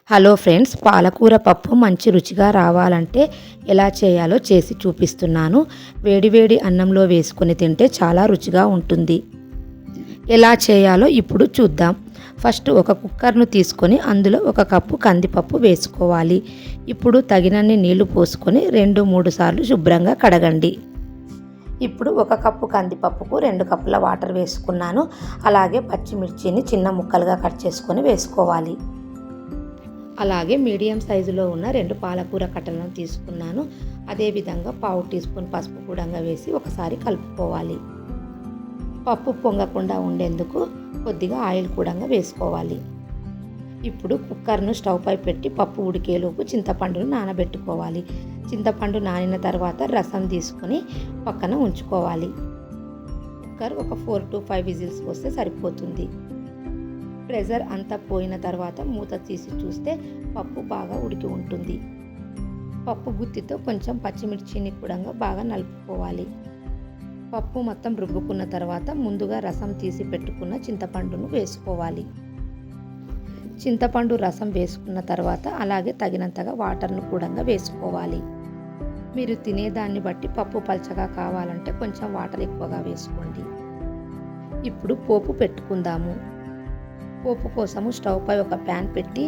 Hello friends, పాలకూర పప్పు మంచి రుచిగా రావాలంటే ఎలా చేయాలో చేసి చూపిస్తున్నాను. వేడివేడి అన్నంలో వేసుకొని తింటే చాలా రుచిగా ఉంటుంది. ఎలా చేయాలో ఇప్పుడు చూద్దాం. ఫస్ట్ ఒక కుక్కర్ను తీసుకొని అందులో 1 కప్పు కందిపప్పు వేసుకోవాలి. ఇప్పుడు తగినన్ని నీళ్లు పోసుకొని 2-3 సార్లు శుభ్రంగా కడగండి. ఇప్పుడు 1 కప్పు కందిపప్పుకు 2 కప్పుల వాటర్ వేసుకున్నాను. అలాగే పచ్చిమిర్చిని చిన్న ముక్కలుగా కట్ చేసుకొని వేసుకోవాలి. అలాగే మీడియం సైజులో ఉన్న 2 పాలకూర కట్టలను తీసుకున్నాను. అదేవిధంగా పావు టీ స్పూన్ పసుపు కూడా వేసి ఒకసారి కలుపుకోవాలి. పప్పు పొంగకుండా ఉండేందుకు కొద్దిగా ఆయిల్ కూడా వేసుకోవాలి. ఇప్పుడు కుక్కర్ను స్టవ్ పై పెట్టి పప్పు ఉడికేలోపు చింతపండును నానబెట్టుకోవాలి. చింతపండు నానిన తర్వాత రసం తీసుకొని పక్కన ఉంచుకోవాలి. కుక్కర్ ఒక 4-5 విజిల్స్ వస్తే సరిపోతుంది. ప్రెషర్ అంతా పోయిన తర్వాత మూత తీసి చూస్తే పప్పు బాగా ఉడికి ఉంటుంది. పప్పు గుత్తితో కొంచెం పచ్చిమిర్చిని కూడా బాగా నలుపుకోవాలి. పప్పు మొత్తం రుబ్బుకున్న తర్వాత ముందుగా రసం తీసి పెట్టుకున్న చింతపండును వేసుకోవాలి. చింతపండు రసం వేసుకున్న తర్వాత అలాగే తగినంతగా వాటర్ను కూడా వేసుకోవాలి. మీరు తినేదాన్ని బట్టి పప్పు పల్చగా కావాలంటే కొంచెం వాటర్ ఎక్కువగా వేసుకోండి. ఇప్పుడు పోపు పెట్టుకుందాము. పోపు కోసము స్టవ్ పై ఒక ప్యాన్ పెట్టి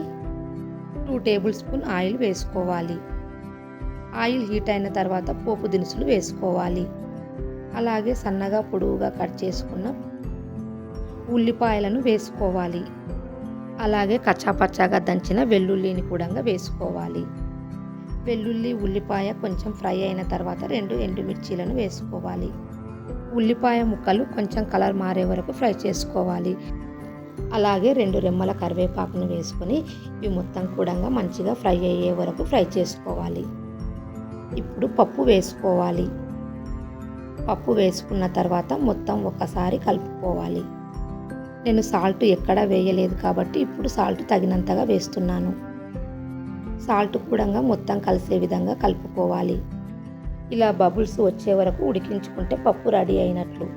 2 టేబుల్ స్పూన్ ఆయిల్ వేసుకోవాలి. ఆయిల్ హీట్ అయిన తర్వాత పోపు దినుసులు వేసుకోవాలి. అలాగే సన్నగా పొడవుగా కట్ చేసుకున్న ఉల్లిపాయలను వేసుకోవాలి. అలాగే కచ్చాపచ్చాగా దంచిన వెల్లుల్లిని కూడా వేసుకోవాలి. వెల్లుల్లి ఉల్లిపాయ కొంచెం ఫ్రై అయిన తర్వాత 2 ఎండుమిర్చీలను వేసుకోవాలి. ఉల్లిపాయ ముక్కలు కొంచెం కలర్ మారే వరకు ఫ్రై చేసుకోవాలి. అలాగే 2 రెమ్మల కరివేపాకును వేసుకొని ఇవి మొత్తం కూడా మంచిగా ఫ్రై అయ్యే వరకు ఫ్రై చేసుకోవాలి. ఇప్పుడు పప్పు వేసుకోవాలి. పప్పు వేసుకున్న తర్వాత మొత్తం ఒకసారి కలుపుకోవాలి. నేను సాల్ట్ ఎక్కడా వేయలేదు కాబట్టి ఇప్పుడు సాల్ట్ తగినంతగా వేస్తున్నాను. సాల్ట్ కూడా మొత్తం కలిసే విధంగా కలుపుకోవాలి. ఇలా బబుల్స్ వచ్చే వరకు ఉడికించుకుంటే పప్పు రెడీ అయినట్లు.